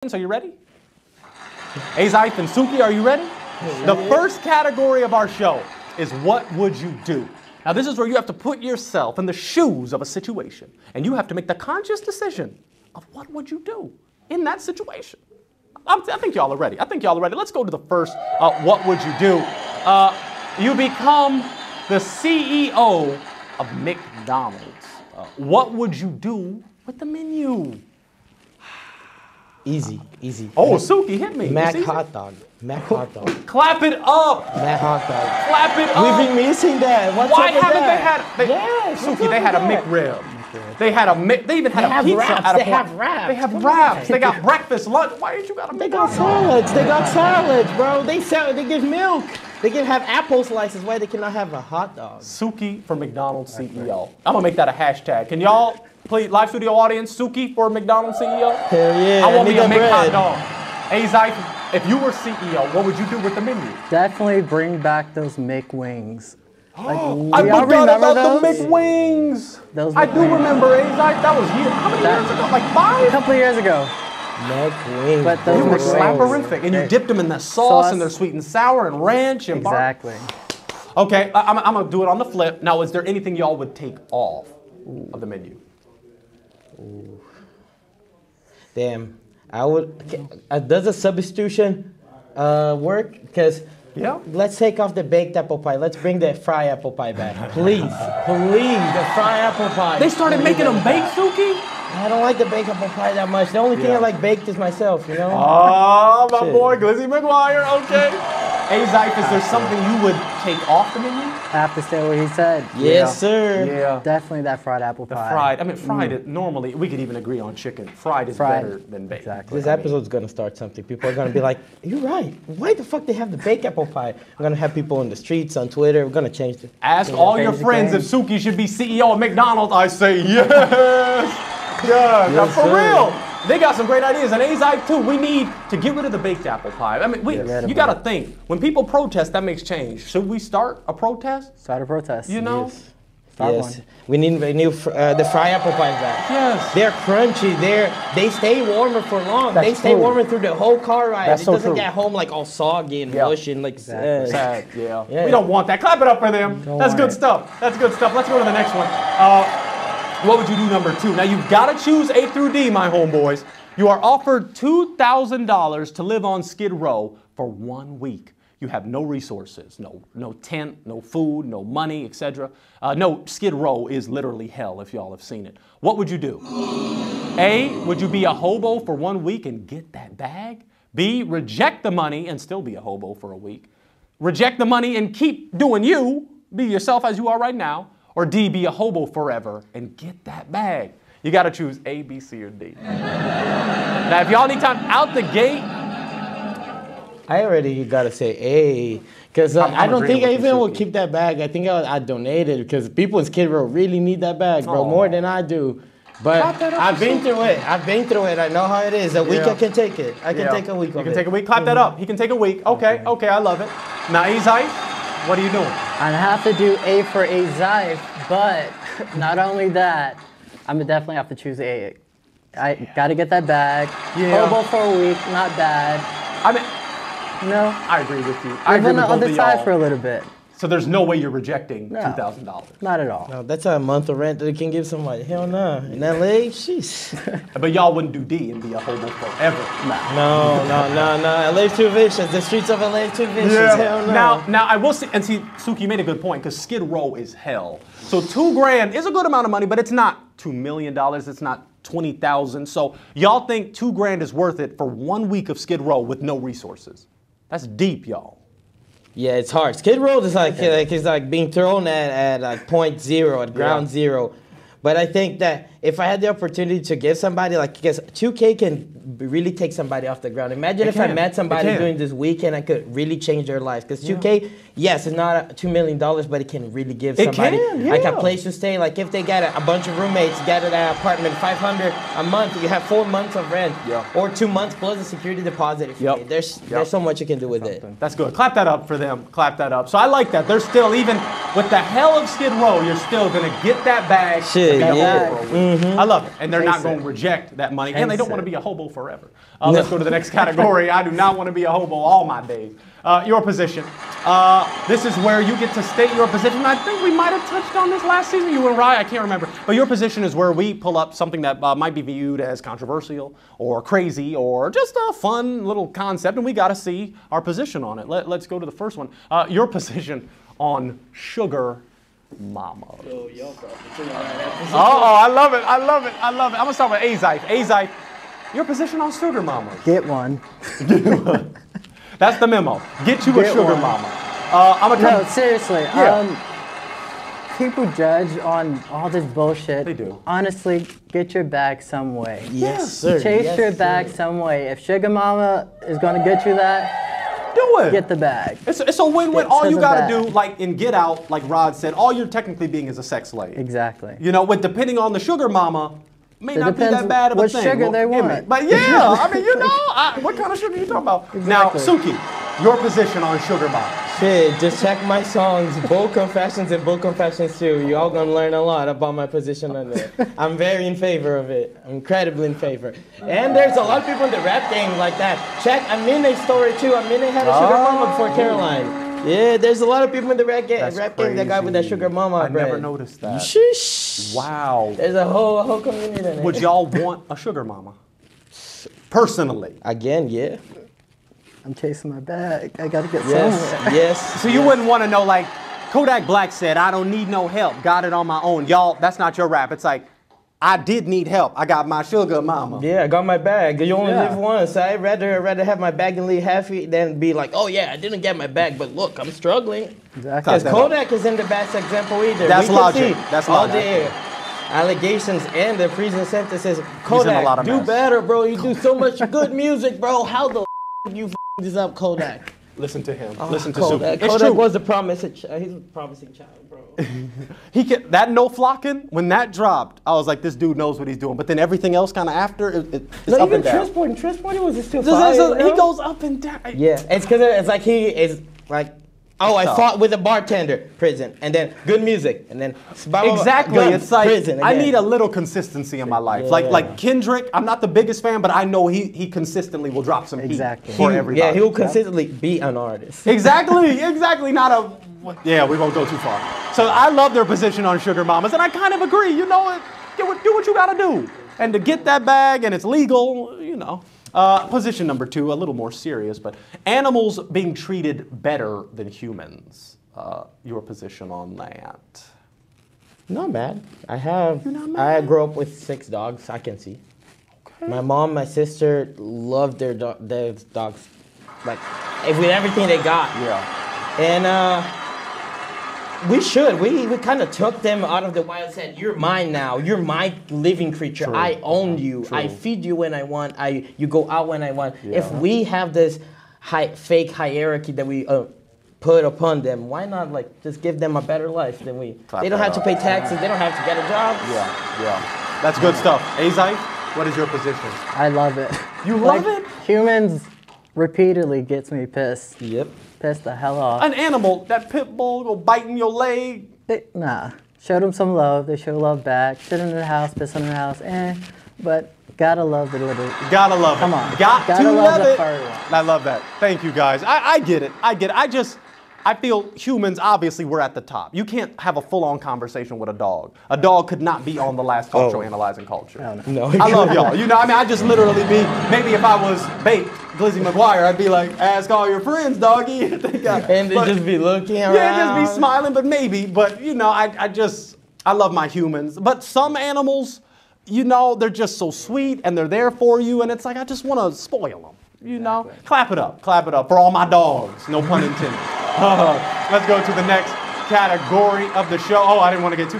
Are you ready? Azife and Suki, are you ready? The first category of our show is what would you do? Now this is where you have to put yourself in the shoes of a situation and you have to make the conscious decision of what would you do in that situation. I think y'all are ready. Let's go to the first what would you do? You become the CEO of McDonald's. What would you do with the menu? Easy, easy. Oh, Suki, hit me. Mac hot dog. Mac hot dog. Clap it up. Mac hot dog. Clap it up. We've been missing that. What's Why up with haven't that? they had? Suki, they had a McRib. They had a. They even had a pizza. They have wraps. They have wraps. They got breakfast, lunch. Why ain't you got a McDonald's? They got salads. They got salads, bro. They sell. They give milk. They can have apple slices. Why they cannot have a hot dog? Suki for McDonald's CEO. I'm gonna make that a hashtag. Can y'all? Please, live studio audience, Suki for McDonald's CEO? Hell yeah. I want me a McHot dog. Azife, if you were CEO, what would you do with the menu? Definitely bring back those McWings. Like, I forgot about the McWings. I do remember, Azife. That was years. How many years ago? Like 5? A couple of years ago. McWings. But those were slapperific. And you dipped them in the sauce and they're sweet and sour and ranch and exactly. Okay, I'm going to do it on the flip. Now, is there anything y'all would take off of the menu? Ooh. Damn, I would. Does a substitution work? Because let's take off the baked apple pie. Let's bring the fried apple pie back, please, please. The fried apple pie. They started making them baked, Suki? I don't like the baked apple pie that much. The only thing I like baked is myself, you know. Oh, my boy, Glizzy McGuire. Okay. Azife, is there something you would take off the menu? I have to say what he said. Yes, sir. Yeah. Definitely that fried apple pie. Fried it normally, we could even agree on chicken. Fried is better than baked. Exactly. This episode's going to start something. People are going to be like, you're right. Why the fuck they have the baked apple pie? I'm going to have people in the streets, on Twitter. We're going to change it. Ask all your friends if Suki should be CEO of McDonald's. I say yes. Yeah, now for real. They got some great ideas, and Azife too. We need to get rid of the baked apple pie. I mean, you got to think. When people protest, that makes change. Should we start a protest? Start a protest. You know? Yes. Yes. We need the fried apple pies back. Yes. They're crunchy. They stay warmer for long. That's they stay warmer through the whole car ride. That's it so doesn't true. get home like all soggy and mushy and like sad. Yeah. We don't want that. Clap it up for them. That's good stuff. That's good stuff. Let's go to the next one. What would you do number 2? Now you've got to choose A through D, my homeboys. You are offered $2,000 to live on Skid Row for 1 week. You have no resources, no tent, no food, no money, etc. No, Skid Row is literally hell if y'all have seen it. What would you do? A, would you be a hobo for 1 week and get that bag? B, reject the money and still be a hobo for a week. Reject the money and keep doing you, be yourself as you are right now. Or D, be a hobo forever and get that bag. You got to choose A, B, C, or D. Now, if y'all need time out the gate. I already got to say A. Because I don't think I even will keep that bag. I think I'd donate it because people in Skid Row really need that bag, bro, more than I do. But I've been through it. I know how it is. A week I can take it. I can take a week of it. You can take a week? Clap that up. He can take a week. Okay, I love it. Now, Azife, what are you doing? I'd have to do A for Azife, but not only that, I'm gonna definitely have to choose A. I gotta get that bag. Hobo for a week, not bad. I mean, no. I agree with you. I agree on the other side for a little bit. So there's no way you're rejecting $2,000. Not at all. No, that's a month of rent that they can give somebody. Hell no. In LA, sheesh. But y'all wouldn't do D and be a hobo forever. No. LA's too vicious. The streets of LA too vicious. Yeah. Hell no. Now I will say, and see, Suki made a good point because Skid Row is hell. So $2,000 is a good amount of money, but it's not $2 million. It's not 20,000. So y'all think $2,000 is worth it for 1 week of Skid Row with no resources? That's deep, y'all. Yeah, it's hard. Skid Row is it's like being thrown at like point zero, at ground zero. But I think that if I had the opportunity to give somebody, like, because 2K can really take somebody off the ground. Imagine if I met somebody doing this weekend, I could really change their life. Because 2K, yes, it's not $2 million, but it can really give somebody like a place to stay. Like if they get a bunch of roommates, get an apartment, $500 a month, you have 4 months of rent, or 2 months plus a security deposit. If you need. There's so much you can do with it. That's good. Clap that up for them. Clap that up. So I like that. They're still, even with the hell of Skid Row, you're still gonna get that bag. Shit, I love it. And they're not going to reject that money. And they don't want to be a hobo forever. Let's go to the next category. I do not want to be a hobo all my days. Your position. This is where you get to state your position. I think we might have touched on this last season. You and Rye, I can't remember. But your position is where we pull up something that might be viewed as controversial or crazy or just a fun little concept, and we got to see our position on it. Let's go to the first one. Your position on sugar mama. I love it. I love it. I love it. I'm going to start with Azife. Azife, your position on sugar mamas. Get one. That's the memo. Get you a sugar mama. No, seriously. People judge on all this bullshit. They do. Honestly, get your bag some way. Yes, sir. Chase your bag some way. If sugar mama is going to get you that, do it. Get the bag. It's a win-win. All you got to do, like in Get Out, like Rod said, all you're technically being is a sex slave. Exactly. You know, with depending on the sugar mama, may not be that bad of a thing. What sugar they want. But yeah, I mean, you know, what kind of sugar are you talking about? Exactly. Now, Suki, your position on sugar mama. Shit, just check my songs, Bold Confessions and Bold Confessions 2. You all gonna learn a lot about my position on it. I'm very in favor of it. I'm incredibly in favor. And there's a lot of people in the rap game like that. Check Amine's story too. Amine had a sugar mama before Caroline. Yeah, there's a lot of people in the rap game that got with that sugar mama. I never noticed that. Sheesh. Wow. There's a whole community in it. Would y'all want a sugar mama? Personally. Again, yeah. I'm chasing my bag. I gotta get somewhere. Yes. So you wouldn't want to know, like Kodak Black said, I don't need no help. Got it on my own. Y'all, that's not your rap. It's like, I did need help. I got my sugar mama. Yeah, I got my bag. You only live once. I'd rather have my bag and leave happy than be like, oh yeah, I didn't get my bag, but look, I'm struggling. Exactly. Because Kodak isn't the best example either. That's logic. That's all logic. the allegations and the prison sentences. Kodak, do better, bro. You do so much good music, bro. How the you this up, Kodak? Listen to him. Listen to Kodak. Suki. Kodak was a promising he's a promising child, bro. That no flocking, when that dropped, I was like, this dude knows what he's doing. But then everything else kind of after, it's no, up and down. Transporting was still fire. He goes up and down. Yeah, it's because it's like he is like, oh, I fought with a bartender, prison, and then good music, and then exactly. Guns, it's like prison again. I need a little consistency in my life. Yeah. Like Kendrick, I'm not the biggest fan, but I know he consistently will drop some heat for everybody. Yeah, he will consistently be an artist. Exactly. Not a. Yeah, we won't go too far. So I love their position on sugar mamas, and I kind of agree. You know, do what you gotta do, and to get that bag, and it's legal. You know. Position number 2, a little more serious, but animals being treated better than humans. Your position on that? Not bad. I grew up with 6 dogs. I can see. Okay. My mom, my sister loved their dogs, like with everything they got. Yeah. And we kind of took them out of the wild and said, you're mine now. You're my living creature. True. I own you. True. I feed you when I want. You go out when I want. Yeah. If we have this fake hierarchy that we put upon them, why not like just give them a better life than we? They don't have to pay taxes. They don't have to get a job. Yeah. That's good stuff. Azife, what is your position? I love it. You love it? Humans repeatedly gets me pissed. Yep. Pissed the hell off. An animal, that pit bull go biting your leg. Nah. Showed them some love. They show love back. Sit in the house, piss in the house. But gotta love the little. Gotta love it. Come on. Gotta love it. Furry one. I love that. Thank you guys. I get it. I feel humans, obviously, we're at the top. You can't have a full-on conversation with a dog. A dog could not be on the last cultural analyzing culture. No. I love y'all. You know, I mean, I just literally maybe if I was bait, Glizzy McGuire, I'd be like, ask all your friends, doggy. And they just be looking around. Yeah, just be smiling, but you know, I love my humans. But some animals, you know, they're just so sweet and they're there for you, and it's like, I just want to spoil them. You know, clap it up for all my dogs. No pun intended. Let's go to the next category of the show. Oh, I didn't want to get too